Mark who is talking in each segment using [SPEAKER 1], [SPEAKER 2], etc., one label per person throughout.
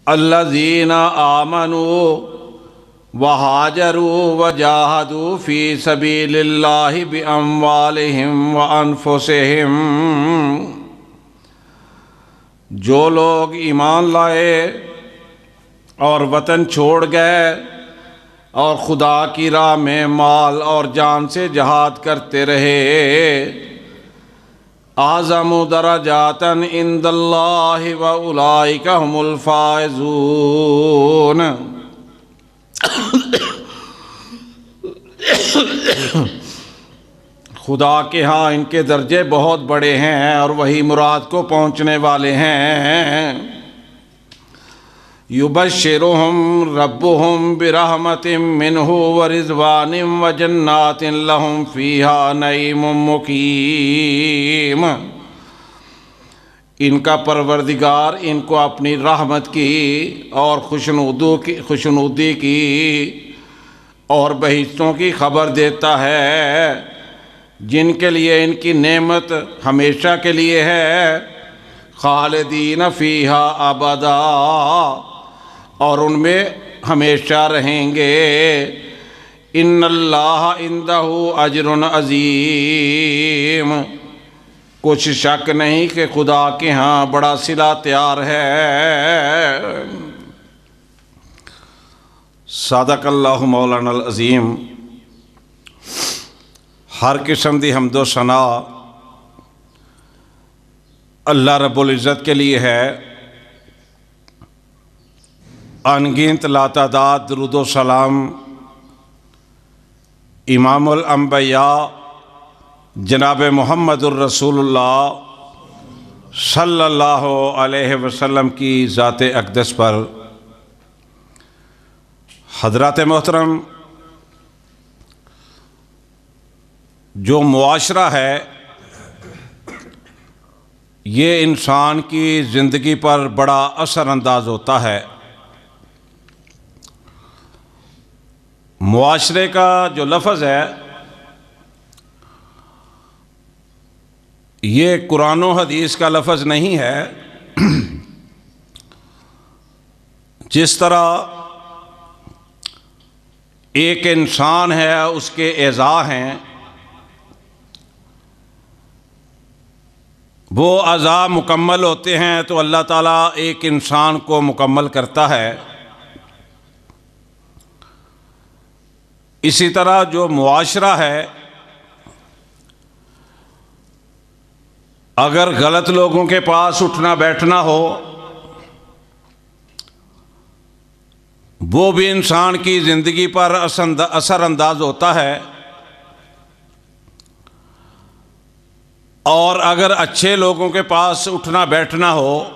[SPEAKER 1] अल्लज़ीना आमनू वहाजरू वजाहदू फ़ी सबीलिल्लाहि बिअम्वालिहिम व अनफुसिहिम। जो लोग ईमान लाए और वतन छोड़ गए और खुदा की राह में माल और जान से जहाद करते रहे, आज़मु दरजातन इंदल्लाहि व उलाइका हुमुल फाइज़ून। खुदा के यहाँ इनके दर्जे बहुत बड़े हैं और वही मुराद को पहुँचने वाले हैं। युबश्शिरुहुम रब्बुहुम बिरहमतिम मिन्हु व रिज़वानिम व जन्नातिन लहुम फ़ीहा नईमुम मुकीम। इनका परवरदिगार इनको अपनी रहमत की और खुशनुदी की और बहिश्तों की खबर देता है, जिनके लिए इनकी नेमत हमेशा के लिए है। खालिदीन फ़ीहा अबदा, और उनमें हमेशा रहेंगे। इन्नल्लाह इंदहु अजरुन अज़ीम। कुछ शक नहीं कि खुदा के यहाँ बड़ा सिला तैयार है। सदक़ल्लाहु मौलानल अज़ीम। हर किस्म दी हम्दो सना अल्लाह रब्बुल इज़्ज़त के लिए है। अनगिनत लातादाद दुरूद सलाम इमामुल अंबिया जनाब मुहम्मदुर रसूलुल्लाह सल्लल्लाहु अलैहि वसल्लम की ज़ात अक़दस पर। हज़रात मोहतरम, जो मुआशरा है ये इंसान की ज़िंदगी पर बड़ा असरअंदाज होता है। मुआशरे का जो लफ्ज़ है ये कुरान और हदीस का लफ्ज़ नहीं है। जिस तरह एक इंसान है उसके एज़ा हैं, वो अज़ा मुकम्मल होते हैं तो अल्लाह ताला एक इंसान को मुकम्मल करता है। इसी तरह जो मुआशरा है, अगर गलत लोगों के पास उठना बैठना हो वो भी इंसान की ज़िंदगी पर असरअंदाज होता है। और अगर अच्छे लोगों के पास उठना बैठना हो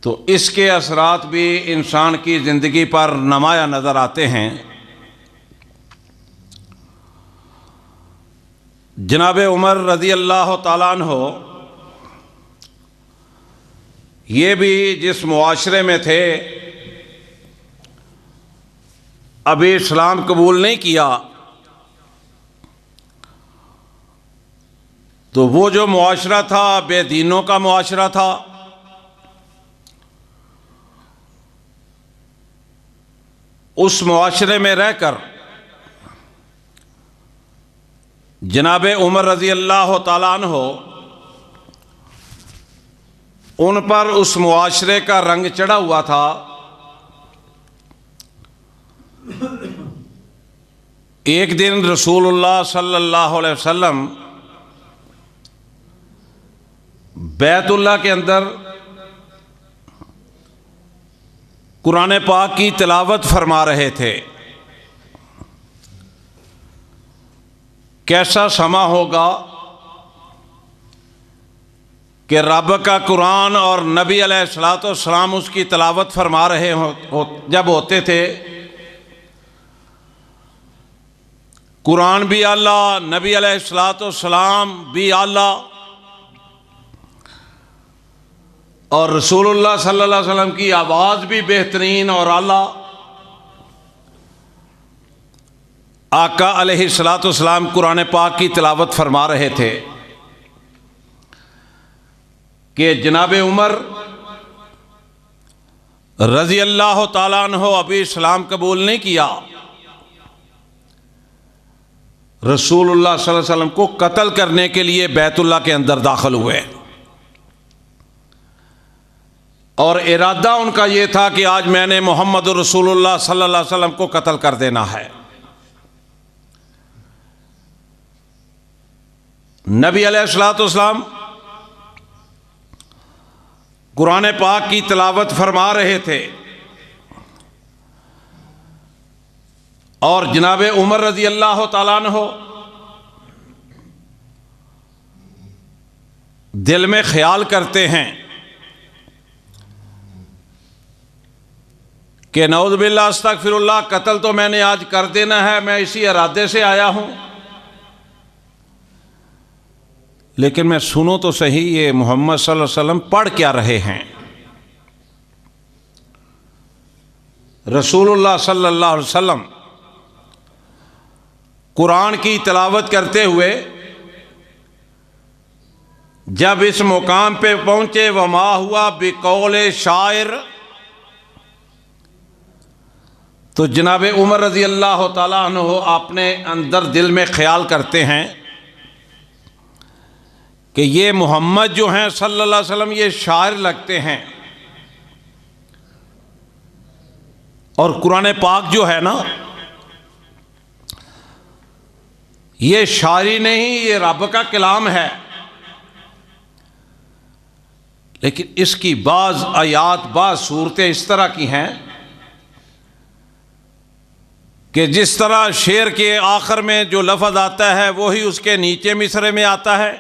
[SPEAKER 1] तो इसके असरात भी इंसान की ज़िंदगी पर नुमाया नज़र आते हैं। जनाब उमर रज़ी अल्लाह ताला अन्हो ये भी जिस मुआशरे में थे, अभी इस्लाम कबूल नहीं किया, तो वो जो मुआशरा था बेदीनों का मुआशरा था। उस मुआशरे में रहकर जनाब उमर रज़ी अल्लाह ताला अन्हो उन पर उस मुआशरे का रंग चढ़ा हुआ था। एक दिन रसूलुल्लाह सल्लल्लाहु अलैहि वसल्लम बैतुल्लाह के अंदर कुरान पाक की तिलावत फरमा रहे थे। कैसा समा होगा कि रब का कुरान और नबी अलैहिस्सलातु वस्सलाम उसकी तिलावत फरमा रहे जब होते थे। कुरान भी आला, नबी अलैहिस्सलातु वस्सलाम भी आला और रसूलुल्लाह सल्लल्लाहु अलैहि वसल्लम की आवाज़ भी बेहतरीन और आला। आका अलैहिस्सलातु वस्सलाम कुरान पाक की तिलावत फरमा रहे थे कि जनाब उमर रज़ी अल्लाह ताला अन्हु अभी इस्लाम कबूल नहीं किया, रसूलुल्लाह सल्लल्लाहु अलैहि वसल्लम को कत्ल करने के लिए बैतुल्लाह के अंदर दाखिल हुए और इरादा उनका ये था कि आज मैंने मोहम्मद रसूलुल्लाह सल्लल्लाहु अलैहि वसल्लम को कत्ल कर देना है। नबी अलैहिस्सलातु वस्सलाम कुरान पाक की तिलावत फरमा रहे थे और जनाब उमर रज़ी अल्लाह ताला अन्हु दिल में ख्याल करते हैं कि नऊज़ बिल्लाह अस्तग़फिरुल्लाह, कत्ल तो मैंने आज कर देना है, मैं इसी इरादे से आया हूं, लेकिन मैं सुनो तो सही ये मोहम्मद सल्लल्लाहु अलैहि वसल्लम पढ़ क्या रहे हैं। रसूलुल्लाह सल्लल्लाहु अलैहि वसल्लम कुरान की तिलावत करते हुए जब इस मुकाम पे पहुंचे, वमा हुआ बिकौले शायर, तो जनाब उमर रज़ी अल्लाह ताला अन्हु अपने अंदर दिल में ख्याल करते हैं कि ये मोहम्मद जो हैं सल्लल्लाहु अलैहि वसल्लम ये शायर लगते हैं और कुरान पाक जो है ना ये शायरी नहीं, ये रब का कलाम है। लेकिन इसकी बाज़ आयात, बाज़ सूरतें इस तरह की हैं कि जिस तरह शेर के आखिर में जो लफ्ज़ आता है वही उसके नीचे मिसरे में आता है,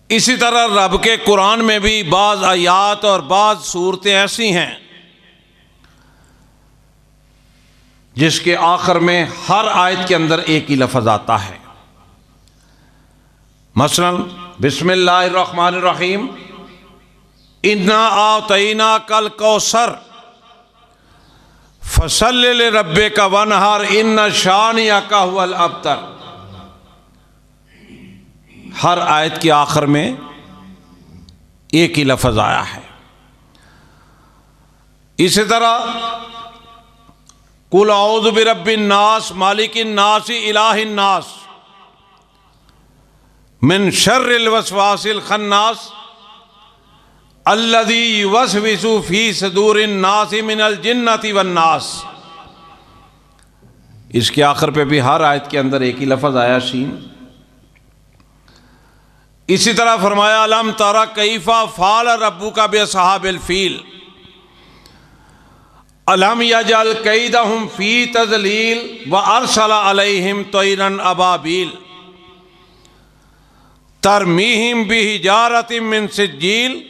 [SPEAKER 1] इसी तरह रब के कुरान में भी बाज़ आयात और बाज़ सूरतें ऐसी हैं जिसके आखिर में हर आयत के अंदर एक ही लफ्ज़ आता है। मसलन बिस्मिल्लाहिर्रहमानिर्रहीम, इन्ना आतईना कल कौसर फसल्लि लिरब्बिका वनहर इन्ना शानिअका हुवल अबतर। हर आयत के आखिर में एक ही लफ्ज़ आया है। इसी तरह कुल औज़ु बिरब्बिन नास मालिकिन नास इलाहिन नास मिन शर्रिल वसवासिल खन्नास अल्लज़ी युवस्विसु फी सदूरिन नास मिनल जिन्नति वन नास। इसके आखिर पे भी हर आयत के अंदर एक ही लफ्ज़ आया, शीन। इसी तरह फरमाया अलम तरा कैफा फ़अल रब्बुका बिअस्हाबिल फ़ील अलम यजअल कैदहुम फ़ी तज़लील व अरसला अलैहिम तैरन अबाबील तरमीहिम बिहिजारतिम मिन सिज्जील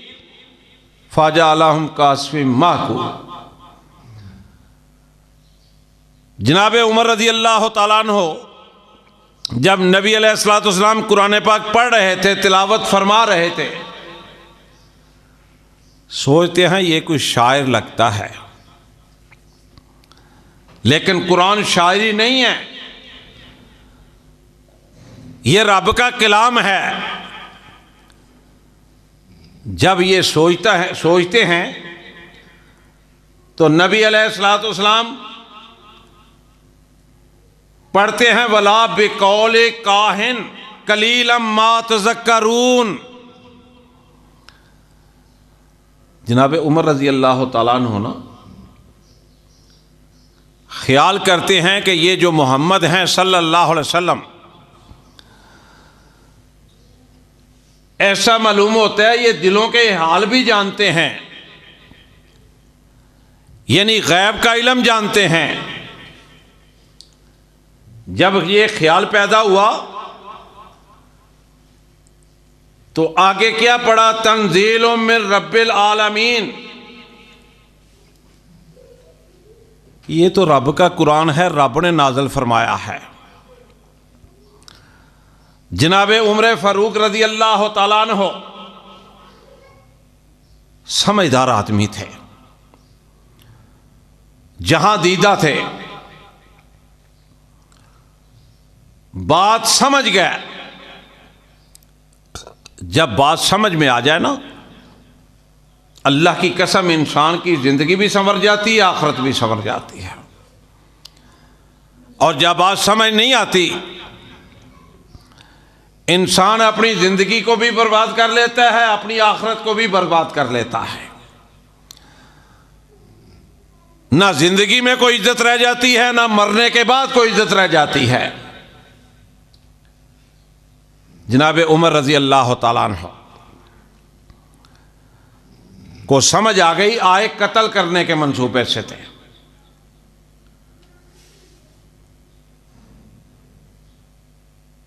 [SPEAKER 1] फजअलहुम कास्फिम माकूल। जनाब उमर रज़ी अल्लाह ताला अन्हु जब नबी अलैहिस्सलातु वस्सलाम कुरान पाक पढ़ रहे थे, तिलावत फरमा रहे थे, सोचते हैं ये कोई शायर लगता है, लेकिन कुरान शायरी नहीं है, ये रब का कलाम है। जब ये सोचते हैं तो नबी अलैहिस्सलातु वस्सलाम पढ़ते हैं वला बिकौले काहिन कलीलम मा तज़क्करून। जनाब उमर रज़ी अल्लाह ताला अन्हु ना ख्याल करते हैं कि ये जो मोहम्मद हैं सल्लल्लाहु अलैहि वसल्लम, ऐसा मालूम होता है ये दिलों के हाल भी जानते हैं, यानी गैब का इल्म जानते हैं। जब ये ख्याल पैदा हुआ तो आगे क्या पढ़ा, तंजीलुम मिन रब्बिल आलमीन। ये तो रब का कुरान है, रब ने नाज़िल फरमाया है। जनाब उमर फारूक रज़ी अल्लाह ताला अन्हु समझदार आदमी थे, जहां दीदा थे, बात समझ गए। जब बात समझ में आ जाए ना अल्लाह की कसम, इंसान की ज़िंदगी भी संवर जाती है, आखिरत भी संवर जाती है। और जब बात समझ नहीं आती, इंसान अपनी ज़िंदगी को भी बर्बाद कर लेता है, अपनी आखिरत को भी बर्बाद कर लेता है। ना ज़िंदगी में कोई इज्जत रह जाती है, ना मरने के बाद कोई इज्जत रह जाती है। जनाब उमर रजी अल्लाह तआला अन्हु को समझ आ गई, आए कत्ल करने के मंसूबे से थे।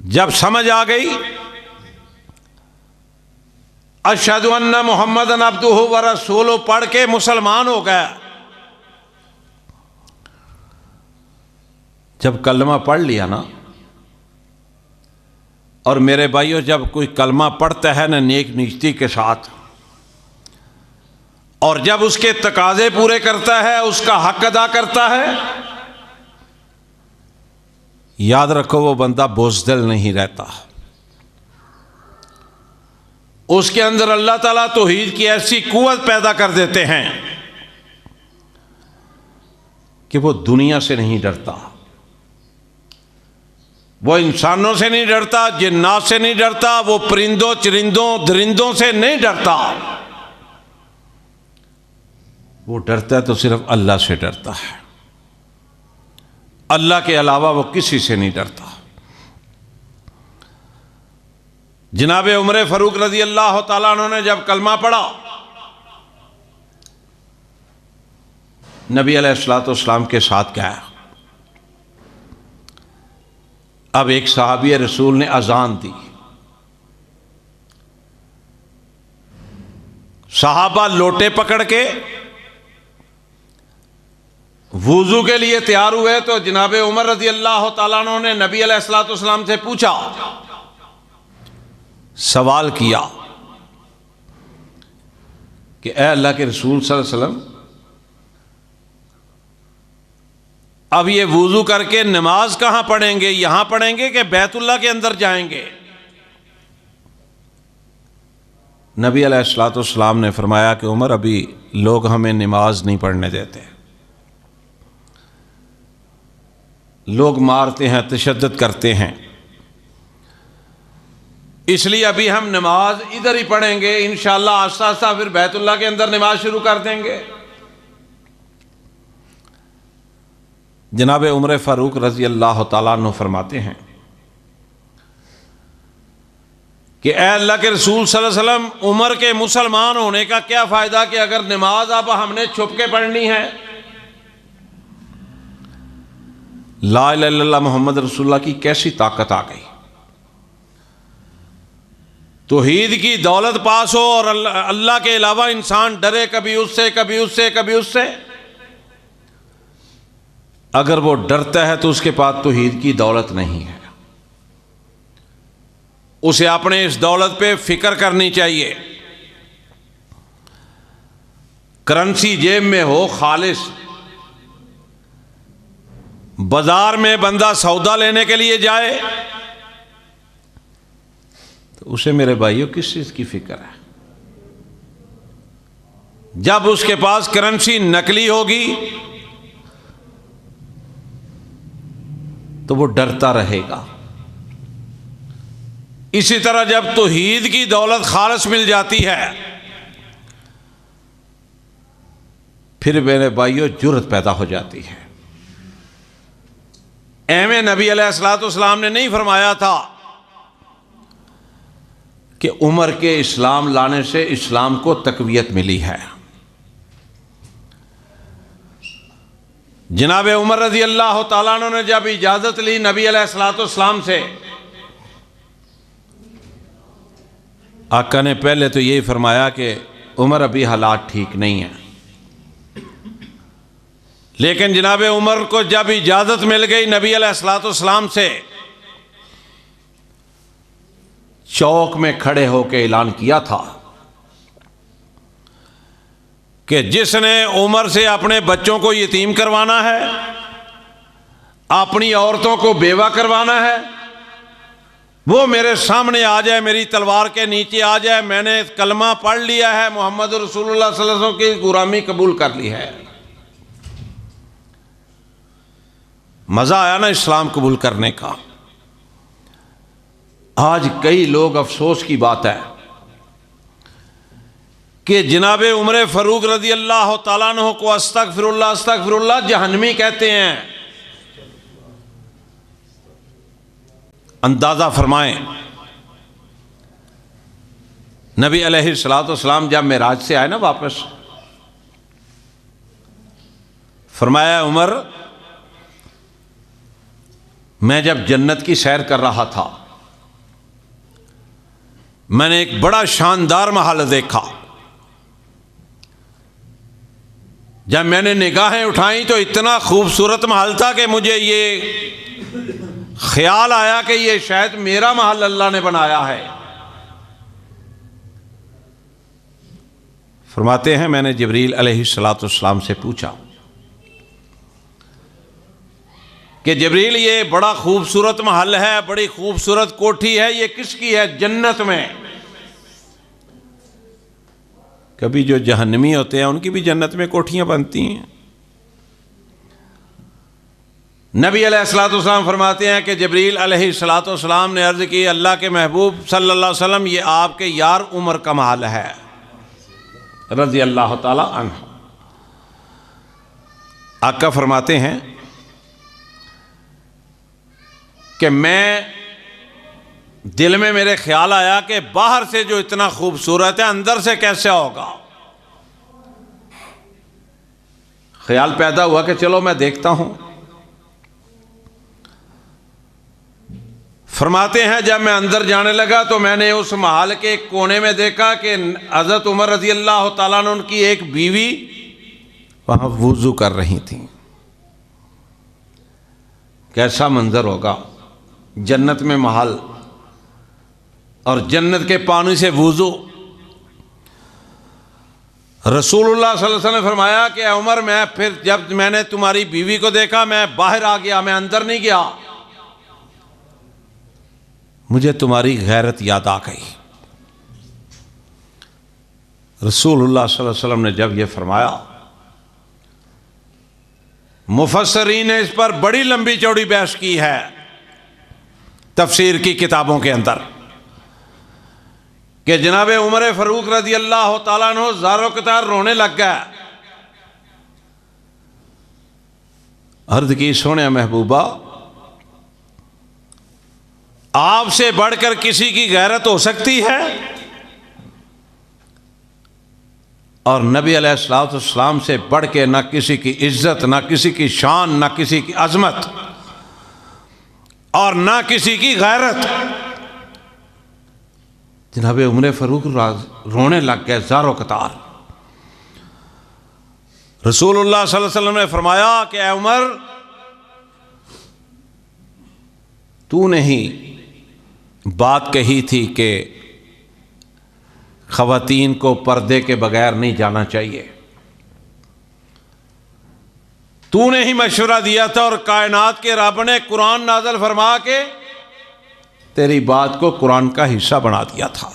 [SPEAKER 1] जब समझ आ गई, अशहदु अन्ना मुहम्मदन अब्दुहु व रसूलुहु पढ़ के मुसलमान हो गया। जब कलमा पढ़ लिया ना, और मेरे भाइयों, जब कोई कलमा पढ़ता है ना नेक नियति के साथ, और जब उसके तकाजे पूरे करता है, उसका हक अदा करता है, याद रखो वो बंदा बुज़दिल नहीं रहता। उसके अंदर अल्लाह ताला तौहीद की ऐसी कुव्वत पैदा कर देते हैं कि वो दुनिया से नहीं डरता, वो इंसानों से नहीं डरता, जिन्नात से नहीं डरता, वो परिंदों चरिंदों दरिंदों से नहीं डरता। वो डरता है तो सिर्फ अल्लाह से डरता है, अल्लाह के अलावा वो किसी से नहीं डरता। जनाब उमर फारूक रजी अल्लाह तआला अन्हु ने जब कलमा पढ़ा, नबी अलैहिस्सलातु वस्सलाम के साथ गया। अब एक सहाबी रसूल ने अजान दी, सहाबा लोटे पकड़ के वुजू के लिए तैयार हुए तो जनाब उमर रजी अल्लाह तआला अन्हु ने नबी अलैहिस्सलातु वस्सलाम से पूछा, सवाल किया कि ऐ अल्लाह के रसूल सल्लल्लाहु अलैहि वसल्लम, अब ये वुजू करके नमाज कहाँ पढ़ेंगे, यहाँ पढ़ेंगे कि बैतुल्लाह के अंदर जाएंगे? नबी अलैहिस्सलातु वस्सलाम ने फरमाया कि उमर, अभी लोग हमें नमाज नहीं पढ़ने देते, लोग मारते हैं, तशद्दुद करते हैं, इसलिए अभी हम नमाज इधर ही पढ़ेंगे, इंशाअल्लाह आस्ता आस्ता फिर बैतुल्लाह के अंदर नमाज शुरू कर देंगे। जनाब उमर फारूक रजी अल्लाह तआला अन्हु फरमाते हैं कि ऐ अल्लाह के रसूल सल्लल्लाहु अलैहि वसल्लम, उमर के मुसलमान होने का क्या फ़ायदा कि अगर नमाज अब हमने छुप के पढ़नी है। ला इलाहा इल्लल्लाह मोहम्मद रसूलुल्लाह की कैसी ताकत आ गई। तौहीद की दौलत पास हो और अल्लाह के अलावा इंसान डरे, कभी उससे कभी उससे कभी उससे, अगर वो डरता है तो उसके पास तौहीद की दौलत नहीं है। उसे अपने इस दौलत पे फिक्र करनी चाहिए। करेंसी जेब में हो खालिस, बाजार में बंदा सौदा लेने के लिए जाए तो उसे मेरे भाइयों किस चीज की फिक्र है? जब उसके पास करेंसी नकली होगी तो वो डरता रहेगा। इसी तरह जब तौहीद की दौलत खालिस मिल जाती है, फिर मेरे भाइयों जुर्रत पैदा हो जाती है। एवं नबी अलैहिस्सलातु वस्सलाम ने नहीं फरमाया था कि उमर के इस्लाम लाने से इस्लाम को तकवीयत मिली है। जनाब उमर रजी अल्लाह तआला अन्हु ने जब इजाज़त ली नबी अलैहिस्सलातु वस्सलाम से, आका ने पहले तो यही फरमाया कि उमर अभी हालात ठीक नहीं है, लेकिन जनाब उमर को जब इजाज़त मिल गई नबी अलैहिस्सलातु वस्सलाम से, चौक में खड़े होकर ऐलान किया था कि जिसने उमर से अपने बच्चों को यतीम करवाना है, अपनी औरतों को बेवा करवाना है, वो मेरे सामने आ जाए, मेरी तलवार के नीचे आ जाए, मैंने कलमा पढ़ लिया है, मोहम्मद रसूलुल्लाह सल्लल्लाहु अलैहि वसल्लम की गुलामी कबूल कर ली है। मज़ा आया ना इस्लाम कबूल करने का। आज कई लोग, अफसोस की बात है कि जनाब उमर फ़ारूक रज़ी अल्लाह ताला अन्हु को अस्तगफिरुल्लाह अस्तगफिरुल्लाह जहन्नमी कहते हैं। अंदाज़ा फरमाएं, नबी अलैहिस्सलातु वस्सलाम जब मेराज से आए ना वापस, फरमाया उमर, मैं जब जन्नत की सैर कर रहा था, मैंने एक बड़ा शानदार महल देखा। जब मैंने निगाहें उठाई तो इतना खूबसूरत महल था कि मुझे ये ख्याल आया कि ये शायद मेरा महल अल्लाह ने बनाया है। फरमाते हैं, मैंने जिब्रील अलैहिस्सलातु वस्सलाम से पूछा कि जिब्रील, ये बड़ा खूबसूरत महल है, बड़ी खूबसूरत कोठी है, ये किसकी है जन्नत में? कभी जो जहन्नमी होते हैं उनकी भी जन्नत में कोठियां बनती हैं। नबी अलैहिस्सलातु वस्सलाम फरमाते हैं कि जिब्रील अलैहिस्सलातु वस्सलाम ने अर्ज़ की, अल्लाह के महबूब सल्लल्लाहु अलैहि वसल्लम, ये आपके यार उमर का महल है रज़ी अल्लाह ताला अन्हु। आका फरमाते हैं कि मैं, दिल में मेरे ख्याल आया कि बाहर से जो इतना खूबसूरत है, अंदर से कैसे होगा। ख्याल पैदा हुआ कि चलो मैं देखता हूं। फरमाते हैं, जब मैं अंदर जाने लगा तो मैंने उस महल के एक कोने में देखा कि हज़रत उमर रज़ी अल्लाह ताला अन्हु उनकी एक बीवी वहां वुज़ू कर रही थी। कैसा मंजर होगा, जन्नत में महल और जन्नत के पानी से वुज़ू। रसूलुल्लाह सल्लल्लाहु अलैहि वसल्लम ने फरमाया कि उमर, मैं फिर जब मैंने तुम्हारी बीवी को देखा, मैं बाहर आ गया, मैं अंदर नहीं गया। मुझे तुम्हारी गैरत याद आ गई। रसूलुल्लाह सल्लल्लाहु अलैहि वसल्लम ने जब यह फरमाया, मुफस्सिरीन ने इस पर बड़ी लंबी चौड़ी बहस की है तफसीर की किताबों के अंदर कि जनाब उमर फ़ारूक रज़ी अल्लाह ताला अन्हु ज़ारो कतार रोने लग गया। अर्ज़ की, सोने महबूबा, आपसे बढ़कर किसी की गैरत हो सकती है? और नबी अलैहिस्सलातु वस्सलाम से बढ़ के ना किसी की इज्जत, ना किसी की शान, ना किसी की अजमत और ना किसी की गैरत। जनाब उमर फ़ारूक रोने लग गए ज़ारो कतार। रसूलुल्लाह सल्लल्लाहु अलैहि वसल्लम ने फरमाया कि ऐ उमर, तूने ही बात कही थी कि ख़वातीन को पर्दे के बगैर नहीं जाना चाहिए। तूने ही मशवरा दिया था और कायनात के रब ने कुरान नाज़िल फरमा के तेरी बात को कुरान का हिस्सा बना दिया था।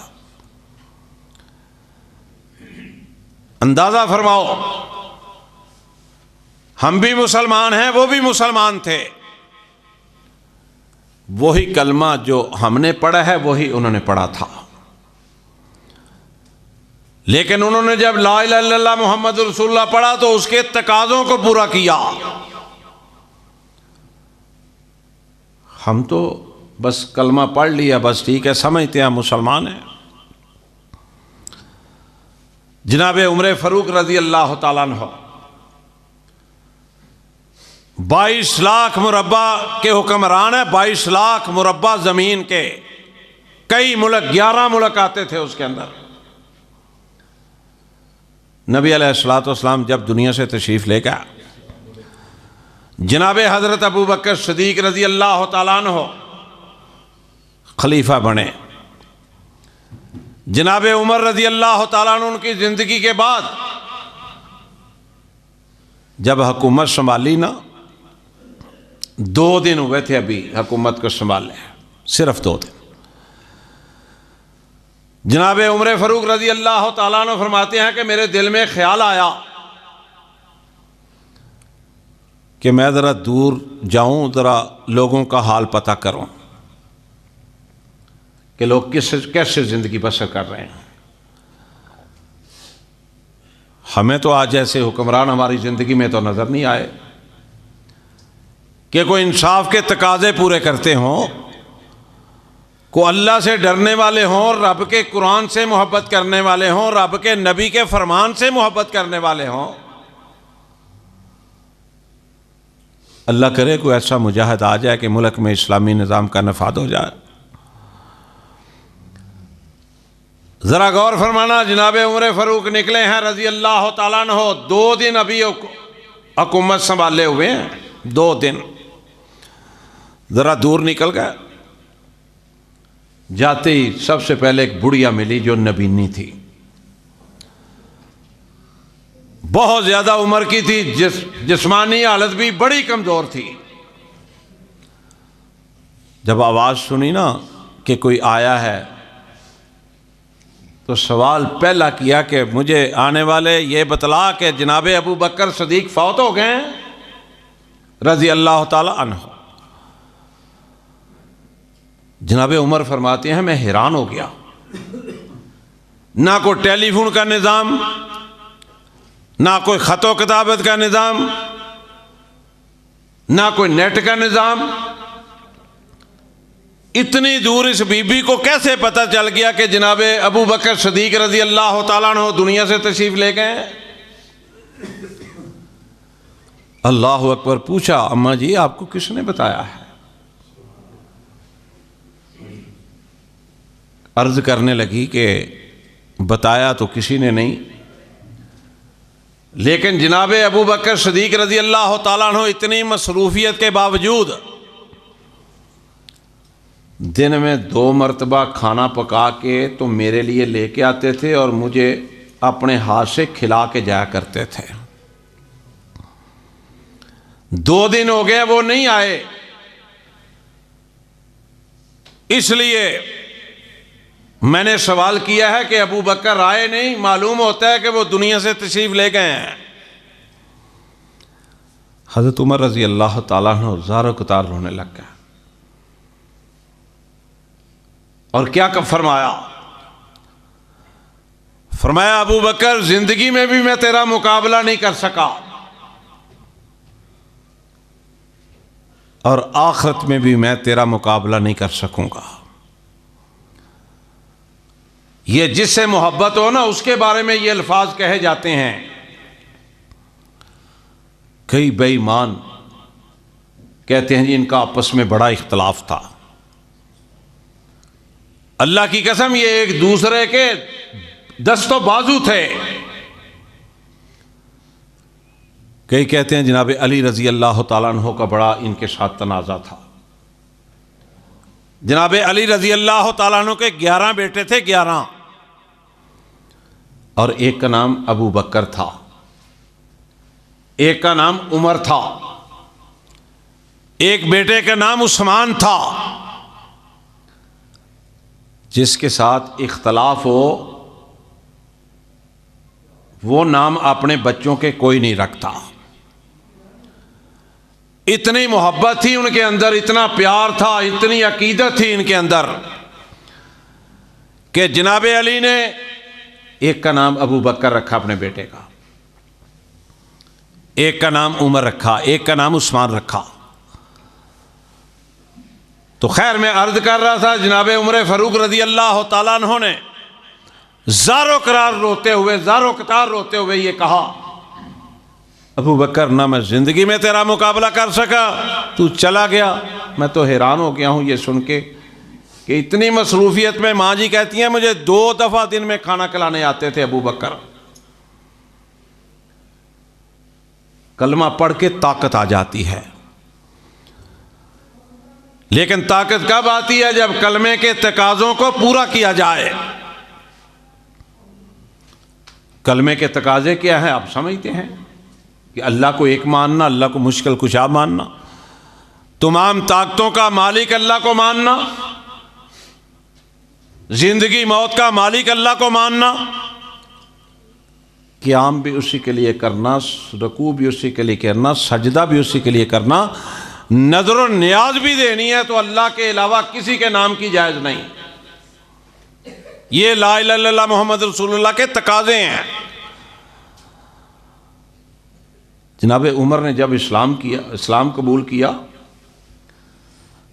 [SPEAKER 1] अंदाज़ा फरमाओ, हम भी मुसलमान हैं, वो भी मुसलमान थे। वही कलमा जो हमने पढ़ा है वही उन्होंने पढ़ा था, लेकिन उन्होंने जब ला इलाहा इल्लल्लाह मुहम्मद रसूलुल्लाह पढ़ा तो उसके तकाज़ों को पूरा किया। हम तो बस कलमा पढ़ लिया, बस ठीक है, समझते हैं मुसलमान हैं। जनाब उमर फ़ारूक रज़ी अल्लाह ताला अन्हु 22 लाख मुरब्बा के हुक्मरान है। 22 लाख मुरब्बा ज़मीन के, कई मुल्क, 11 मुल्क आते थे उसके अंदर। नबी अलैहिस्सलातु वस्सलाम जब दुनिया से तशरीफ़ ले गया, जनाब हज़रत अबू बकर सिद्दीक़ रज़ी अल्लाह ताला अन्हु खलीफा बने। जनाब उमर रज़ी अल्लाह ताला अन्हु उनकी ज़िंदगी के बाद जब हुकूमत संभाली ना, 2 दिन हुए थे अभी हुकूमत को संभाले, सिर्फ 2 दिन। जनाब उमर फ़ारूक रज़ी अल्लाह ताला अन्हु फरमाते हैं कि मेरे दिल में ख्याल आया कि मैं ज़रा दूर जाऊं, ज़रा लोगों का हाल पता करूं कि लोग कैसे ज़िंदगी बसर कर रहे हैं। हमें तो आज ऐसे हुक्मरान हमारी ज़िंदगी में तो नज़र नहीं आए कि कोई इंसाफ के तकाजे पूरे करते हों, को अल्लाह से डरने वाले हों, रब के कुरान से मोहब्बत करने वाले हों, रब के नबी के फरमान से मोहब्बत करने वाले हों। अल्लाह करे कोई ऐसा मुजाहिद आ जाए कि मुल्क में इस्लामी निज़ाम का नफाद हो जाए। ज़रा गौर फरमाना, जनाब उमर फ़ारूक निकले हैं रज़ी अल्लाह ताला अन्हु, 2 दिन अभी हुकूमत संभाले हुए हैं, 2 दिन। ज़रा दूर निकल गए, जाते ही सबसे पहले एक बुढ़िया मिली जो नबीनी थी, बहुत ज़्यादा उम्र की थी, जिस्मानी हालत भी बड़ी कमज़ोर थी। जब आवाज़ सुनी ना कि कोई आया है तो सवाल पहला किया कि मुझे आने वाले ये बतला कि जनाब अबू बकर सदीक फौत हो गए हैं रज़ी अल्लाह ताला अन्हु। जनाब उमर फरमाते हैं मैं हैरान हो गया, ना कोई टेलीफोन का निज़ाम, ना कोई ख़तो किताबत का निज़ाम, ना कोई नेट का निज़ाम। इतनी दूर इस बीबी को कैसे पता चल गया कि जनाब अबू बकर सदीक रज़ी अल्लाह ताला अन्हु दुनिया से तशरीफ़ ले गए? अल्लाह अकबर। पूछा अम्मा जी आपको किसने बताया है? अर्ज करने लगी कि बताया तो किसी ने नहीं, लेकिन जनाब अबू बकर सदीक रज़ी अल्लाह ताला अन्हु इतनी मसरूफियत के बावजूद दिन में 2 मरतबा खाना पका के तो मेरे लिए लेके आते थे और मुझे अपने हाथ से खिला के जाया करते थे। 2 दिन हो गए वो नहीं आए, इसलिए मैंने सवाल किया है कि अबू बकर आए नहीं, मालूम होता है कि वो दुनिया से तशरीफ ले गए हैं। हज़रत उमर रज़ी अल्लाह ताला अन्हु ज़ारो कतार रोने लग गए और क्या फरमाया? फरमाया अबू बकर जिंदगी में भी मैं तेरा मुकाबला नहीं कर सका और आखिरत में भी मैं तेरा मुकाबला नहीं कर सकूंगा। ये जिससे मोहब्बत हो ना उसके बारे में ये अल्फाज कहे जाते हैं। कई बेईमान कहते हैं जी इनका आपस में बड़ा इख्तलाफ था। अल्लाह की कसम ये एक दूसरे के दस्तो बाजू थे। कई कहते हैं जनाब अली रजी अल्लाह ताला अन्हु का बड़ा इनके साथ तनाज़ा था। जनाब अली रजी अल्लाह ताला अन्हु के 11 बेटे थे, 11, और एक का नाम अबू बकर था, एक का नाम उमर था, एक बेटे का नाम उस्मान था। जिसके साथ इख्तलाफ हो वो नाम अपने बच्चों के कोई नहीं रखता। इतनी मोहब्बत थी उनके अंदर, इतना प्यार था, इतनी अकीदत थी इनके अंदर कि जनाब अली ने एक का नाम अबू बकर रखा अपने बेटे का, एक का नाम उमर रखा, एक का नाम उस्मान रखा। तो खैर मैं अर्ज कर रहा था जनाब उमर फ़ारूक रज़ी अल्लाह ताला अन्हु ने ज़ारो करार रोते हुए, ज़ारो कतार रोते हुए ये कहा अबू बकर ना मैं ज़िंदगी में तेरा मुकाबला कर सका, तू चला गया। मैं तो हैरान हो गया हूँ ये सुन के कि इतनी मसरूफियत में। माँ जी कहती हैं मुझे 2 दफ़ा दिन में खाना खिलाने आते थे अबू बकर। कलमा पढ़ के ताकत आ जाती है, लेकिन ताकत कब आती है? जब कलमे के तकाज़ों को पूरा किया जाए। कलमे के तकाज़े क्या है आप समझते हैं कि अल्लाह को एक मानना, अल्लाह को मुश्किल कुशा मानना, तमाम ताकतों का मालिक अल्लाह को मानना, जिंदगी मौत का मालिक अल्लाह को मानना, क़याम भी उसी के लिए करना, रुकू भी उसी के लिए करना, सजदा भी उसी के लिए करना, नजर और नियाज भी देनी है तो अल्लाह के अलावा किसी के नाम की जायज़ नहीं। ये ला इलाहा इल्लल्लाह मोहम्मद रसूलुल्लाह के तकाजे हैं। जनाब उमर ने जब इस्लाम कबूल किया,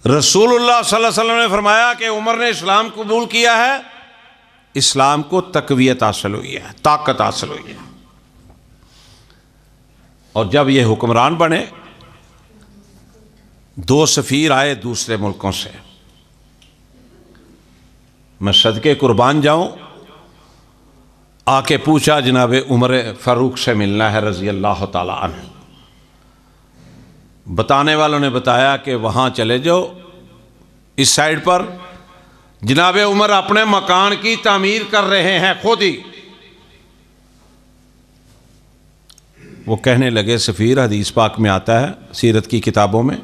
[SPEAKER 1] रसूलुल्लाह सल्लल्लाहु अलैहि वसल्लम ने फरमाया कि उमर ने इस्लाम कबूल किया है, इस्लाम को तकवीयत हासिल हुई है, ताकत हासिल हुई है। और जब ये हुक्मरान बने, दो सफ़ीर आए दूसरे मुल्कों से, मैं सदके कुर्बान जाऊं, आके पूछा जनाब उमर फ़ारूक से मिलना है रज़ी अल्लाह ताला अन्हु। बताने वालों ने बताया कि वहाँ चले जाओ, इस साइड पर जनाब उमर अपने मकान की तामीर कर रहे हैं खुद ही। वो कहने लगे, सफ़ीर हदीस पाक में आता है, सीरत की किताबों में,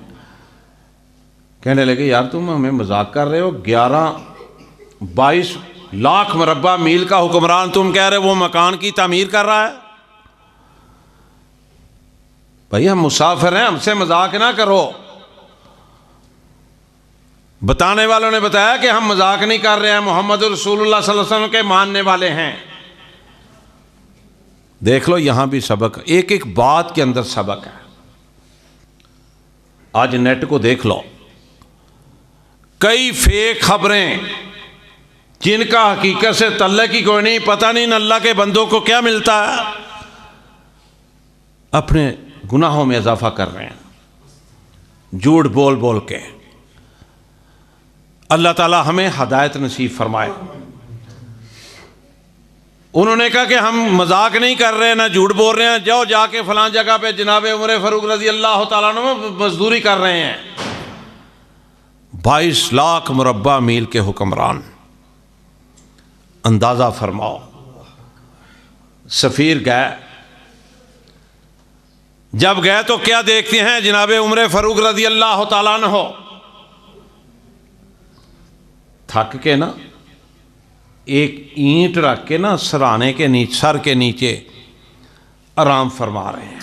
[SPEAKER 1] कहने लगे यार तुम हमें मजाक कर रहे हो, 11-22 लाख मुरब्बा मील का हुक्मरान तुम कह रहे हो वो मकान की तामीर कर रहा है। भाई हम मुसाफिर हैं, हमसे मजाक ना करो। बताने वालों ने बताया कि हम मजाक नहीं कर रहे हैं, मोहम्मद रसूलुल्लाह सल्लल्लाहु अलैहि वसल्लम के मानने वाले हैं। देख लो यहां भी सबक, एक एक बात के अंदर सबक है। आज नेट को देख लो, कई फेक खबरें जिनका हकीकत से तल्लुक ही कोई नहीं, पता नहीं अल्लाह के बंदों को क्या मिलता है, अपने गुनाहों में इजाफा कर रहे हैं झूठ बोल बोल के। अल्लाह ताला हमें हदायत नसीब फरमाए। उन्होंने कहा कि हम मजाक नहीं कर रहे, ना झूठ बोल रहे हैं, जाओ जाके फलां जगह पे जनाब उमर फारूक रजी अल्लाह ताला अन्हु मजदूरी कर रहे हैं। 22 लाख मुरब्बा मील के हुक्मरान, अंदाजा फरमाओ। सफ़ीर गए, जब गए तो क्या देखते हैं, जनाब उमर फारूक रजी अल्लाह ताला अन्हु थक के ना एक ईंट रख के ना सराने के नीचे, सर के नीचे आराम फरमा रहे हैं।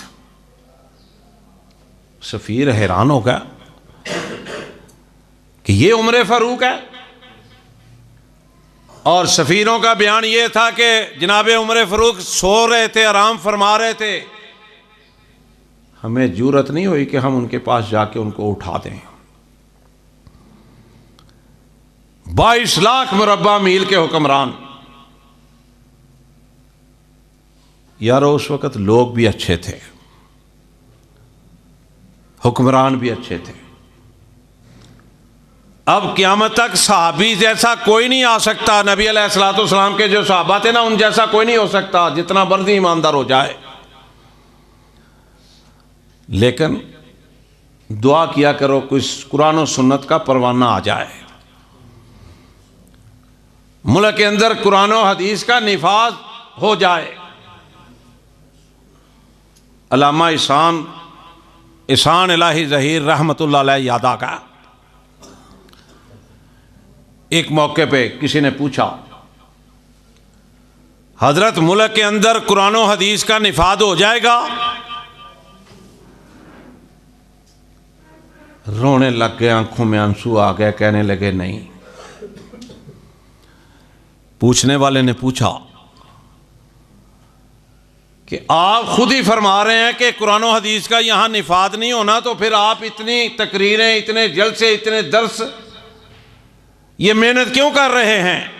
[SPEAKER 1] सफ़ीर हैरान हो गया कि ये उमर फारूक है। और सफ़ीरों का बयान ये था कि जनाब उमर फारूक सो रहे थे, आराम फरमा रहे थे, हमें जरूरत नहीं हुई कि हम उनके पास जाके उनको उठा दें। 22 लाख मुरब्बा मील के हुक्मरान। यारो उस वक़्त लोग भी अच्छे थे, हुक्मरान भी अच्छे थे। अब क़यामत तक सहाबी जैसा कोई नहीं आ सकता, नबी अलैहिस्सलातु वस्सलाम के जो सहाबा थे ना उन जैसा कोई नहीं हो सकता, जितना मर्जी ईमानदार हो जाए। लेकिन दुआ किया करो कुछ कुरान और सुन्नत का परवाना आ जाए, मुल्क के अंदर कुरान और हदीस का निफाज हो जाए। अल्लामा इसान इलाही ज़हीर रहमतुल्लाह अलैह यादा का एक मौके पे किसी ने पूछा, हजरत मुल्क के अंदर कुरान और हदीस का निफाज हो जाएगा? रोने लग गए, आंखों में आंसू आ गए, कहने लगे नहीं। पूछने वाले ने पूछा कि आप खुद ही फरमा रहे हैं कि कुरान और हदीस का यहां निफाज नहीं होना, तो फिर आप इतनी तकरीरें, इतने जलसे, इतने दर्स, ये मेहनत क्यों कर रहे हैं?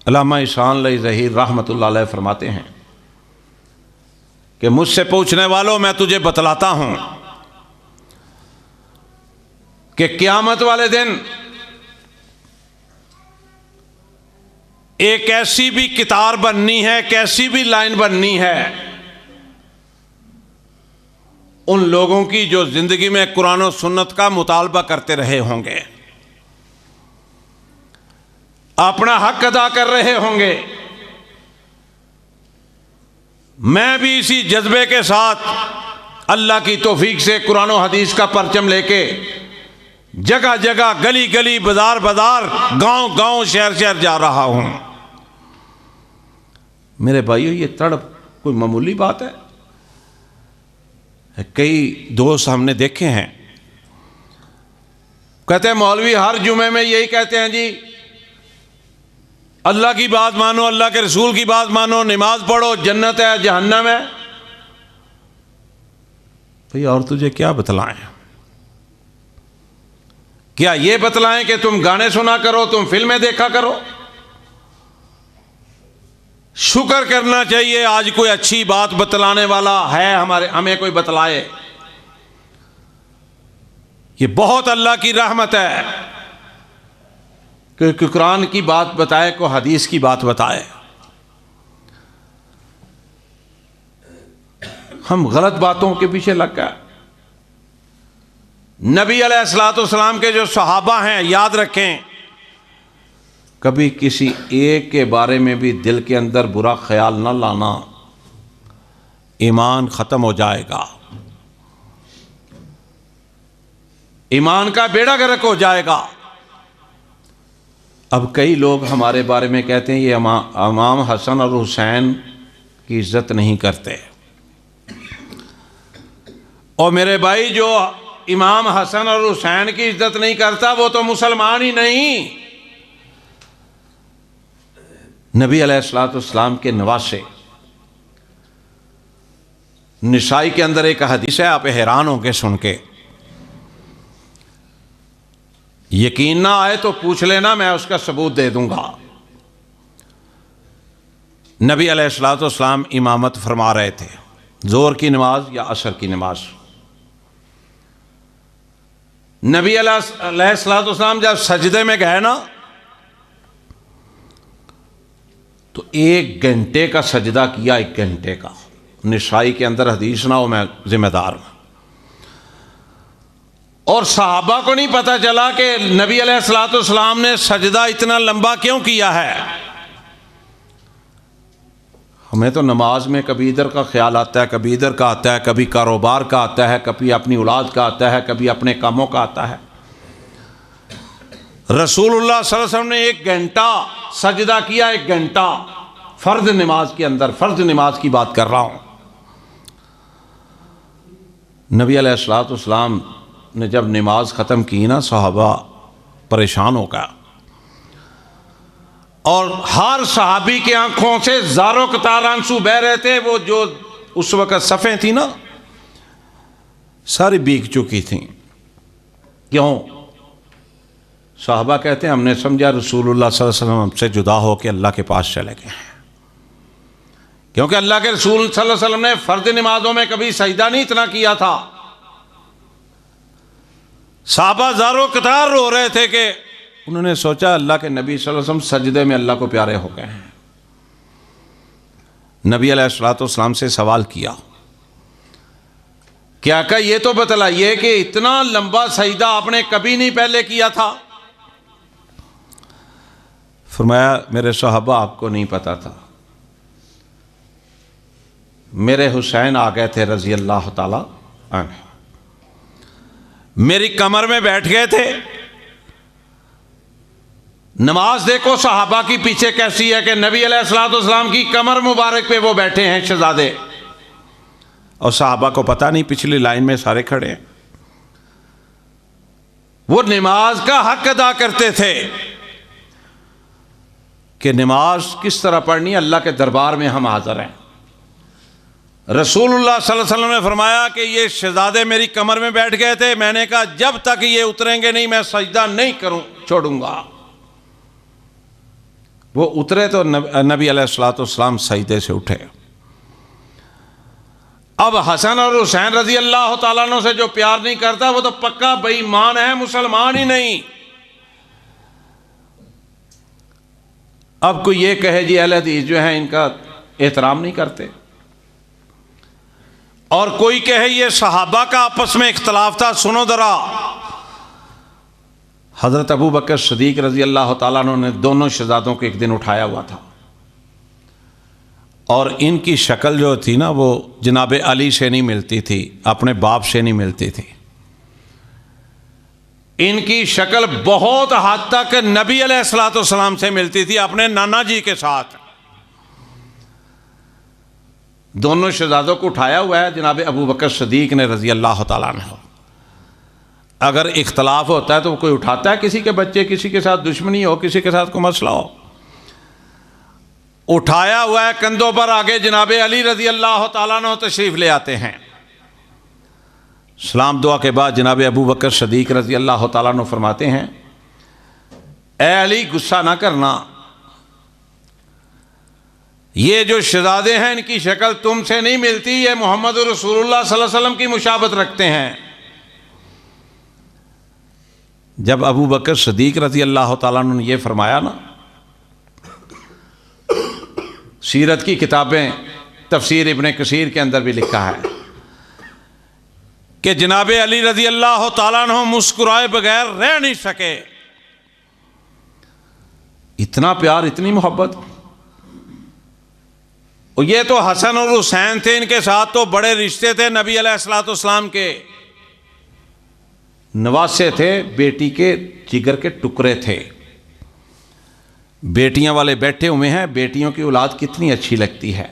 [SPEAKER 1] अल्लामा इसान इलाही ज़हीर रहमतुल्लाह अलैह फरमाते हैं कि मुझसे पूछने वालों, मैं तुझे बतलाता हूं कि क़यामत वाले दिन एक ऐसी भी कितार बननी है, कैसी भी लाइन बननी है उन लोगों की जो जिंदगी में कुरान और सुन्नत का मुतालबा करते रहे होंगे, अपना हक अदा कर रहे होंगे। मैं भी इसी जज्बे के साथ अल्लाह की तौफीक से कुरान और हदीस का परचम लेके जगह जगह, गली गली, बाजार बाजार, गांव गांव, शहर शहर जा रहा हूं। मेरे भाइयों, ये तड़प कोई मामूली बात है? कई दोस्त हमने देखे हैं, कहते हैं मौलवी हर जुमे में यही कहते हैं जी, अल्लाह की बात मानो, अल्लाह के रसूल की बात मानो, नमाज पढ़ो, जन्नत है जहन्नम है। भाई और तुझे क्या बतलाएं? क्या ये बतलाएं कि तुम गाने सुना करो, तुम फिल्में देखा करो? शुक्र करना चाहिए आज कोई अच्छी बात बतलाने वाला है, हमें कोई बतलाए। ये बहुत अल्लाह की रहमत है कि कुरान की बात बताए, को हदीस की बात बताए। हम गलत बातों के पीछे लग गए। नबी अलैहिस्सलाम के जो सहाबा हैं, याद रखें, कभी किसी एक के बारे में भी दिल के अंदर बुरा ख्याल न लाना, ईमान ख़त्म हो जाएगा, ईमान का बेड़ा गर्क हो जाएगा। अब कई लोग हमारे बारे में कहते हैं ये इमाम हसन और हुसैन की इज्जत नहीं करते। और मेरे भाई, जो इमाम हसन और हुसैन की इज्जत नहीं करता वो तो मुसलमान ही नहीं। नबी अलैहिस्सलाम के नवासे। निसाई के अंदर एक हदीस है, आप हैरान होंगे सुन के, यकीन ना आए तो पूछ लेना, मैं उसका सबूत दे दूंगा। नबी अलैहिस्सलाम इमामत फरमा रहे थे, जोर की नमाज या असर की नमाज। नबी अलैहिस्सलाम जब सजदे में गए ना, तो 1 घंटे का सजदा किया, 1 घंटे का। निसाई के अंदर हदीस ना हो, मैं जिम्मेदार हूं। और सहाबा को नहीं पता चला कि नबी अलैहिस्सलाम ने सजदा इतना लंबा क्यों किया है। हमें तो नमाज में कभी इधर का ख्याल आता है, कभी इधर का आता है, कभी कारोबार का आता है, कभी अपनी औलाद का आता है, कभी अपने कामों का आता है। रसूलुल्लाह सल्लल्लाहु अलैहि वसल्लम ने 1 घंटा सजदा किया, 1 घंटा फर्ज नमाज के अंदर। फर्ज नमाज की बात कर रहा हूं। नबी अलैहिस्सलाम ने जब नमाज ख़त्म की ना, सहाबा परेशान हो गया, और हर सहाबी की आंखों से ज़ारों कतार आंसू बह रहे थे। वो जो उस वक़्त सफ़ें थी ना, सारी भीग चुकी थी। क्यों? सहाबा कहते हैं हमने समझा रसूलुल्लाह सल्लल्लाहु अलैहि वसल्लम हमसे जुदा हो के अल्लाह के पास चले गए हैं, क्योंकि अल्लाह के रसूल सल्लल्लाहु अलैहि वसल्लम ने फ़र्ज नमाजों में कभी सजदा नहीं इतना किया था। सहाबा ज़ारों कतार रो रहे थे कि उन्होंने सोचा अल्लाह के नबी सल्लल्लाहु अलैहि वसल्लम सजदे में अल्लाह को प्यारे हो गए हैं। नबी अलैहिस्सलाम से सवाल किया, क्या का ये तो बतलाइए कि इतना लंबा सजदा आपने कभी नहीं पहले किया था। फरमाया, मेरे सहाबा आपको नहीं पता था, मेरे हुसैन आ गए थे रज़ी अल्लाह ताला अन्हु, मेरी कमर में बैठ गए थे। नमाज देखो सहाबा की पीछे कैसी है कि नबी अलैहिस्सलाम की कमर मुबारक पे वो बैठे हैं शहजादे, और सहाबा को पता नहीं, पिछली लाइन में सारे खड़े हैं। वो नमाज का हक अदा करते थे कि नमाज किस तरह पढ़नी, अल्लाह के दरबार में हम हाजिर हैं। रसूलुल्लाह सल्लल्लाहु अलैहि वसल्लम ने फरमाया कि ये शहजादे मेरी कमर में बैठ गए थे, मैंने कहा जब तक ये उतरेंगे नहीं मैं सजदा नहीं छोड़ूंगा। वो उतरे तो नबी अलैहिस्सलाम सजदे से उठे। अब हसन और हुसैन रजी अल्लाह तआला अन्हु से जो प्यार नहीं करता वो तो पक्का बेईमान है, मुसलमान ही नहीं। अब कोई ये कहे जी अहले हदीस जो है इनका एहतराम नहीं करते, और कोई कहे ये सहाबा का आपस में इख्तलाफ था। सुनो जरा, हज़रत अबू बकर सिद्दीक़ रज़ी अल्लाह तआला अन्हु ने दोनों शहजादों को एक दिन उठाया हुआ था, और इनकी शक्ल जो थी ना वो जनाब अली से नहीं मिलती थी, अपने बाप से नहीं मिलती थी। इनकी शक्ल बहुत हद तक नबी अलैहिस्सलाम से मिलती थी, अपने नाना जी के साथ। दोनों शहजादों को उठाया हुआ है जनाब अबू बकर सदीक ने रज़ी अल्लाह ताला अन्हु। अगर इख्तलाफ होता है तो कोई उठाता है किसी के बच्चे, किसी के साथ दुश्मनी हो, किसी के साथ कोई मसला हो, उठाया हुआ है कंधों पर, आगे जनाब अली रज़ी अल्लाह ताला अन्हु तशरीफ़ ले आते हैं। सलाम दुआ के बाद जनाब अबू बकर सदीक रज़ी अल्लाह ताला अन्हु फरमाते हैं, ए अली गुस्सा ना करना, ये जो शहजादे हैं इनकी शक्ल तुमसे नहीं मिलती, ये मोहम्मद रसूलुल्लाह सल्लल्लाहु अलैहि वसल्लम की मुशाबत रखते हैं। जब अबू बकर सदीक रज़ी अल्लाह ताला अन्हु ने यह फरमाया ना, सीरत की किताबें तफसीर इब्ने कसीर के अंदर भी लिखा है कि जनाब अली रज़ी अल्लाह ताला अन्हु मुस्कुराए बगैर रह नहीं सके। इतना प्यार, इतनी मोहब्बत। और ये तो हसन और हुसैन थे, इनके साथ तो बड़े रिश्ते थे, नबी अलैहिस्सलाम के नवासे थे, बेटी के जिगर के टुकड़े थे। बेटियां वाले बैठे हुए हैं, बेटियों की औलाद कितनी अच्छी लगती है।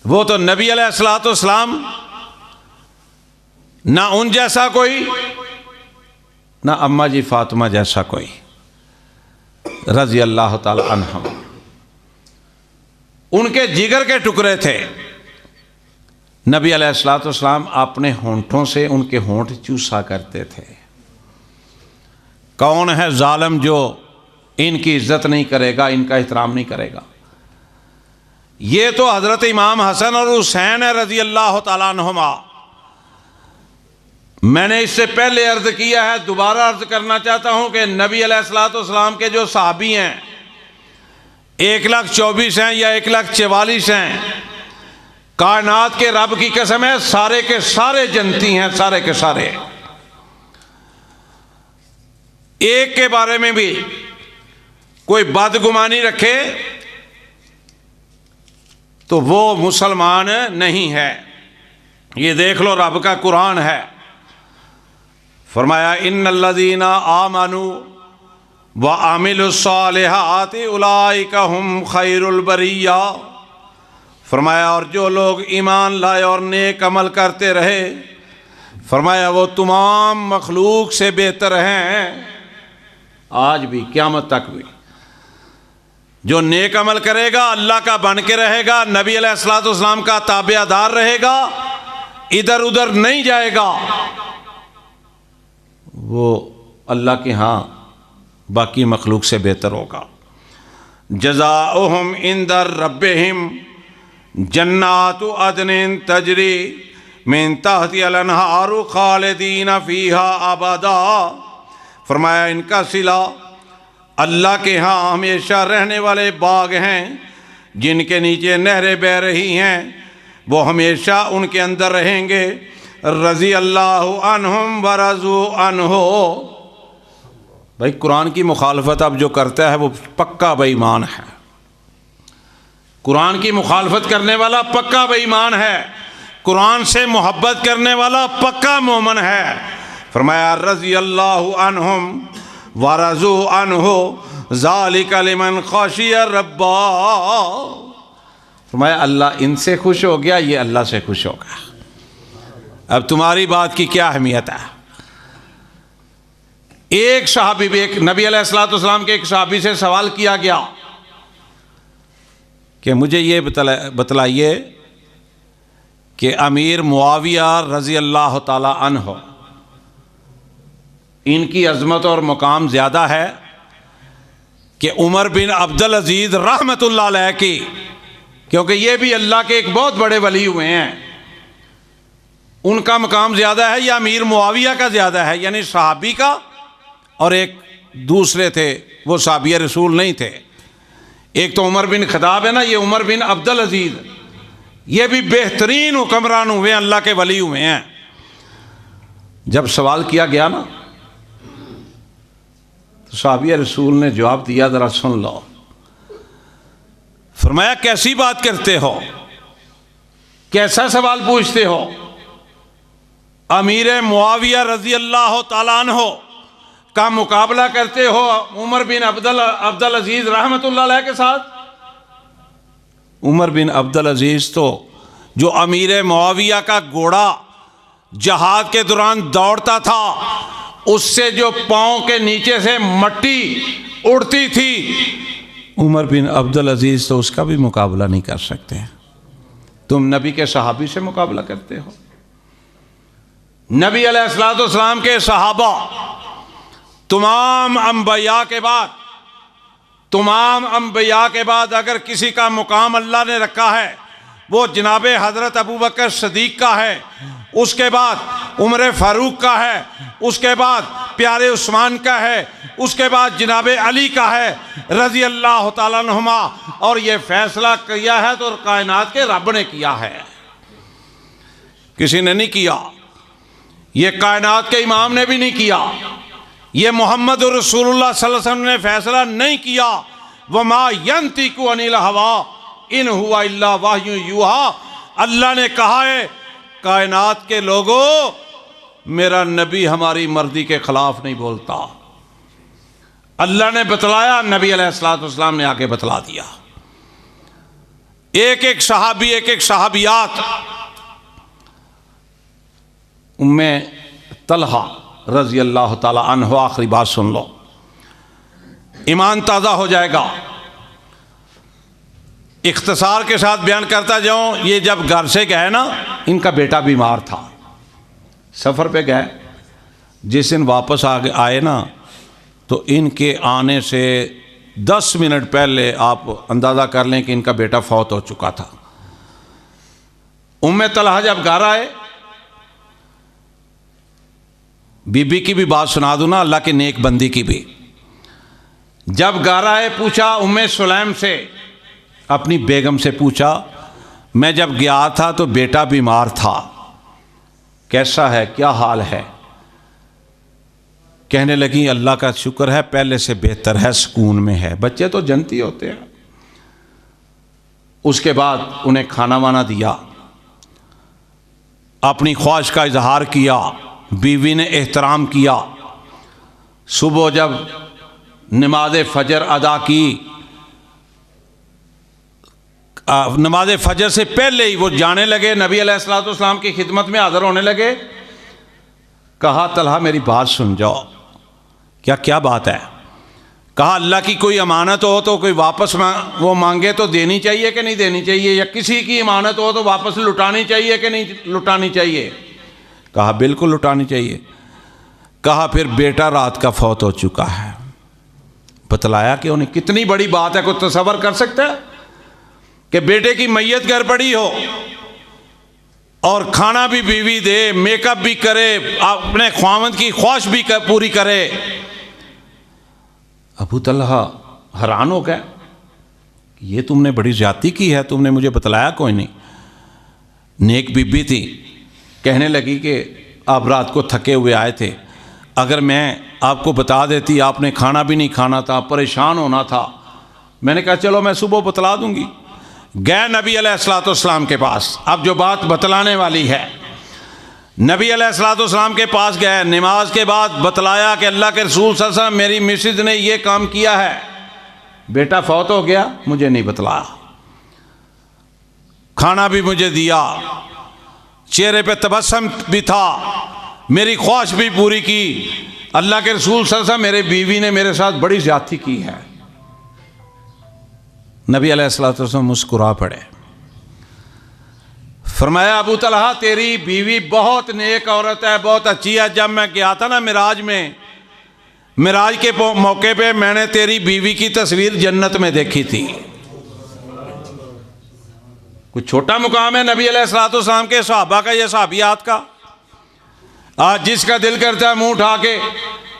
[SPEAKER 1] वो तो नबी अलैहिस्सलाम ना उन जैसा कोई, ना अम्मा जी फातिमा जैसा कोई, रज़ी अल्लाह ताला अन्हा। उनके जिगर के टुकड़े थे। नबी अलैहिस्सलाम अपने होंठों से उनके होंठ चूसा करते थे। कौन है जालिम जो इनकी इज्जत नहीं करेगा, इनका एहतराम नहीं करेगा। ये तो हजरत इमाम हसन और हुसैन है रज़ी अल्लाह ताला अन्हुमा। मैंने इससे पहले अर्ज किया है, दोबारा अर्ज करना चाहता हूं कि नबी अलैहिस्सलाम के जो सहाबी हैं 1,24,000 हैं या 1,44,000 हैं, कायनात के रब की कसम है, सारे के सारे जनती हैं, सारे के सारे। एक के बारे में भी कोई बदगुमानी रखे तो वो मुसलमान नहीं है। ये देख लो, रब का कुरान है। फरमाया इन्नल्लज़ीना आमनू व आमिलुस्सालिहाति उलाइका हुम खैरुल बरिया। फरमाया और जो लोग ईमान लाए और नेक अमल करते रहे, फरमाया वो तमाम मखलूक से बेहतर हैं। आज भी क़यामत तक भी जो नेक अमल करेगा, अल्लाह का बन के रहेगा, नबी अलैहिस्सलाम का ताबेदार रहेगा, इधर उधर नहीं जाएगा, वो अल्लाह के यहाँ बाकी मखलूक से बेहतर होगा। जज़ाउहुम इंदा रब्बिहिम जन्नातु अदनिन तजरी मिन तहतिहल अनहारु खालिदीन फीहा अबदा। फरमाया इनका सिला अल्लाह के यहाँ हमेशा रहने वाले बाग हैं जिनके नीचे नहरें बह रही हैं, वो हमेशा उनके अंदर रहेंगे। रज़ी अल्लाहु अन्हुम व रज़ू अन्हु। भाई कुरान की मुखालफत अब जो करता है वो पक्का बेईमान है। कुरान की मुखालफत करने वाला पक्का बेईमान है। कुरान से मोहब्बत करने वाला पक्का मोमन है। फरमाया रज़ी अल्लाहु अन्हुम व रज़ू अन्हु ज़ालिका लिमन ख़शिया रब्बा। फरमाया अल्लाह इनसे खुश हो गया, ये अल्लाह से खुश होगा। अब तुम्हारी बात की क्या अहमियत है। एक सहाबी भी, एक नबी अलैहिस्सलाम के एक सहाबी से सवाल किया गया कि मुझे ये बतलाइए कि अमीर मुआविया रज़ी अल्लाह ताला अन्हु, इनकी अज़मत और मुकाम ज़्यादा है कि उमर बिन अब्दुल अज़ीज़ रहमतुल्लाह अलैह की, क्योंकि ये भी अल्लाह के एक बहुत बड़े वली हुए हैं। उनका मकाम ज़्यादा है या अमीर मुआविया का ज़्यादा है, यानी सहाबी का, और एक दूसरे थे वो सहाबी रसूल नहीं थे। एक तो उमर बिन खताब है ना, ये उमर बिन अब्दुल अज़ीज़, ये भी बेहतरीन हुक्मरान हुए, अल्लाह के वली हुए हैं। जब सवाल किया गया ना तो सहाबी रसूल ने जवाब दिया, ज़रा सुन लो। फरमाया कैसी बात करते हो, कैसा सवाल पूछते हो। अमीर मुआविया रजी अल्लाह ताला अन्हो का मुकाबला करते हो उमर बिन अब्दुल अजीज रहमतुल्लाह अलैह के साथ। उमर बिन अब्दुल अजीज तो जो अमीर मुआविया का घोड़ा जहाद के दौरान दौड़ता था, उससे जो पाँव के नीचे से मट्टी उड़ती थी, उमर बिन अब्दुल अजीज तो उसका भी मुकाबला नहीं कर सकते। तुम नबी के सहाबी से मुकाबला करते हो। नबी अलैहिस्सलाम के सहाबा तमाम अंबिया के बाद अगर किसी का मुकाम अल्लाह ने रखा है वो जनाबे हज़रत अबू बकर सदीक का है, उसके बाद उमर फारूक का है, उसके बाद प्यारे उस्मान का है, उसके बाद जनाबे अली का है रज़ी अल्लाह ताला अन्हुमा। और ये फैसला किया है तो कायनात के रब ने किया है, किसी ने नहीं किया। ये कायनात के इमाम ने भी नहीं किया, ये मोहम्मद रसूलुल्लाह सल्लल्लाहु अलैहि वसल्लम ने फैसला नहीं किया। वमा यंतिकु अनिल हवा इन हुआ इल्ला वाह्यु यूहा। अल्लाह ने कहा है कायनात के लोगों, मेरा नबी हमारी मर्जी के खिलाफ नहीं बोलता। अल्लाह ने बतलाया, नबी अलैहिस्सलाम ने आके बतला दिया। एक एक सहाबी, एक एक सहाबियात। उम्मे तलहा रजी अल्लाह ताला अन्हो, आखिरी बात सुन लो, ईमान ताज़ा हो जाएगा। इख्तिसार के साथ बयान करता जाऊं। ये जब घर से गए ना, इनका बेटा बीमार था, सफ़र पे गए। जिस दिन वापस आए ना, तो इनके आने से 10 मिनट पहले आप अंदाज़ा कर लें कि इनका बेटा फौत हो चुका था। उम्मे तलहा जब घर आए, बीबी की भी बात सुना दूँ ना, अल्लाह के नेक बंदी की भी। जब घर आए, पूछा उम्मे सुलैम से, अपनी बेगम से पूछा, मैं जब गया था तो बेटा बीमार था, कैसा है, क्या हाल है? कहने लगी अल्लाह का शुक्र है, पहले से बेहतर है, सुकून में है। बच्चे तो जनती होते हैं। उसके बाद उन्हें खाना वाना दिया, अपनी ख्वाहिश का इजहार किया, बीवी ने एहतराम किया। सुबह जब नमाज फजर अदा की, नमाज फजर से पहले ही वो जाने लगे, नबी अलैहिस्सलाम की खिदमत में हाज़िर होने लगे। कहा तलहा मेरी बात सुन जाओ। क्या बात है? कहा अल्लाह की कोई अमानत हो तो कोई वापस वो मांगे तो देनी चाहिए कि नहीं देनी चाहिए, या किसी की अमानत हो तो वापस लुटानी चाहिए कि नहीं लुटानी चाहिए? कहा बिल्कुल लुटानी चाहिए। कहा फिर बेटा रात का फौत हो चुका है। बतलाया कि उन्हें कितनी बड़ी बात है, कोई तसव्वुर कर सकता है कि बेटे की मैयत घर पड़ी हो और खाना भी बीवी दे, मेकअप भी करे, अपने ख्वामद की ख्वाहिश भी पूरी करे। अबू तलहा हैरान हो गए, ये तुमने बड़ी ज्यादती की है, तुमने मुझे बतलाया कोई नहीं। नेक बीबी थी, कहने लगी कि आप रात को थके हुए आए थे, अगर मैं आपको बता देती, आपने खाना भी नहीं खाना था, परेशान होना था। मैंने कहा चलो मैं सुबह बतला दूंगी। गए नबी अलैहिस्सलाम के पास। अब जो बात बतलाने वाली है, नबी अलैहिस्सलाम के पास गए, नमाज के बाद बतलाया कि अल्लाह के रसूल सल्लल्लाहु अलैहि वसल्लम मेरी मिसेज ने ये काम किया है, बेटा फौत हो गया, मुझे नहीं बतलाया, खाना भी मुझे दिया, चेहरे पे तबस्सुम भी था, मेरी ख्वाहिश भी पूरी की। अल्लाह के रसूल सल्लल्लाहु अलैहि वसल्लम मेरे बीवी ने मेरे साथ बड़ी ज्यादती की है। नबी अलैहिस्सलाम मुस्कुरा पड़े। फरमाया अबू तलहा तेरी बीवी बहुत नेक औरत है, बहुत अच्छी है। जब मैं गया था ना मिराज में, मिराज के मौके पे मैंने तेरी बीवी की तस्वीर जन्नत में देखी थी। कुछ छोटा मुकाम है नबी अलैहिस्सलाम के सहाबा का, ये सहाबियात का। आज जिसका दिल करता है मुंह उठा के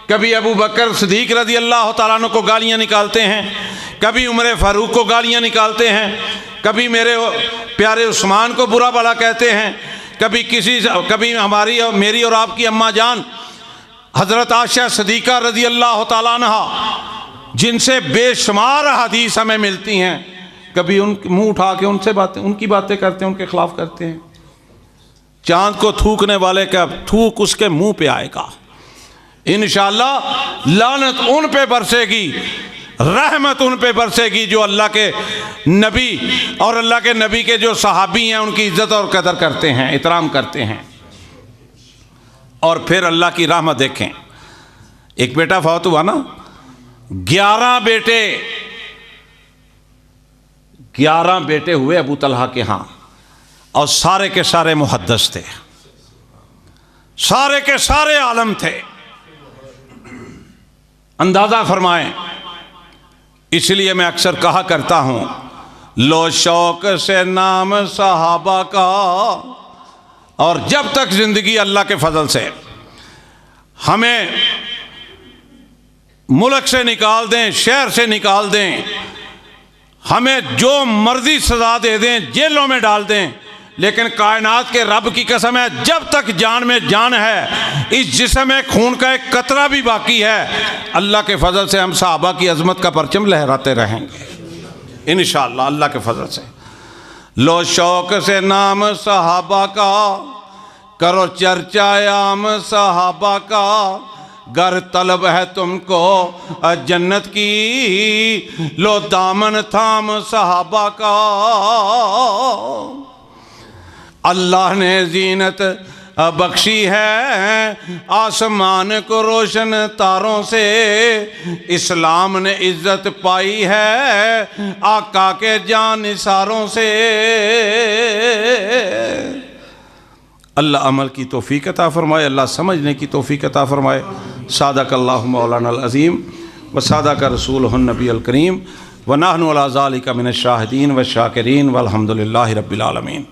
[SPEAKER 1] कभी अबू बकर सिद्दीक रज़ी अल्लाह तआला अन्हु को गालियाँ निकालते हैं, कभी उमर फारूक को गालियाँ निकालते हैं, कभी मेरे प्यारे उस्मान को बुरा भला कहते हैं, कभी हमारी और मेरी और आपकी अम्मा जान हज़रत आयशा सिद्दीक़ा रज़ी अल्लाह तआला अन्हा जिनसे बेशुमार हदीस हमें मिलती हैं, कभी उन मुंह उठा के उनसे बातें, उनकी बातें करते हैं, उनके खिलाफ करते हैं। चांद को थूकने वाले का थूक उसके मुंह पे आएगा। इंशाअल्लाह लानत उन पे बरसेगी, रहमत उन पे बरसेगी जो अल्लाह के नबी और अल्लाह के नबी के जो सहाबी हैं उनकी इज्जत और कदर करते हैं, इतराम करते हैं। और फिर अल्लाह की रहमत देखें, एक बेटा फौत हुआ ना, 11 बेटे हुए अबू तलहा के यहाँ, और सारे के सारे मुहद्दिस थे, सारे के सारे आलम थे। अंदाजा फरमाएं। इसलिए मैं अक्सर कहा करता हूं, लो शौक से नाम सहाबा का, और जब तक जिंदगी अल्लाह के फजल से हमें मुल्क से निकाल दें, शहर से निकाल दें, हमें जो मर्जी सजा दे दें, जेलों में डाल दें, लेकिन कायनात के रब की कसम है, जब तक जान में जान है, इस जिस्म में खून का एक कतरा भी बाकी है, अल्लाह के फजल से हम सहाबा की अजमत का परचम लहराते रहेंगे इंशाअल्लाह अल्लाह के फजल से। लो शौक से नाम सहाबा का, करो चर्चा आम सहाबा का, गर तलब है तुमको जन्नत की, लो दामन थाम सहाबा का। अल्लाह ने जीनत बख्शी है आसमान को रोशन तारों से, इस्लाम ने इज्जत पाई है आका के जान निसारों से। अल्लाह अमल की तौफीक अता फरमाए, अल्लाह समझने की तौफीक अता फरमाए। सादक अल्लाहु मौलाना अल अज़ीम व सादक रसूलुहुन नबी अल करीम व नहनु अला ज़ालिका मिनश शाहिदीन व शाकिरीन वल्हम्दुलिल्लाहि रब्बिल आलमीन।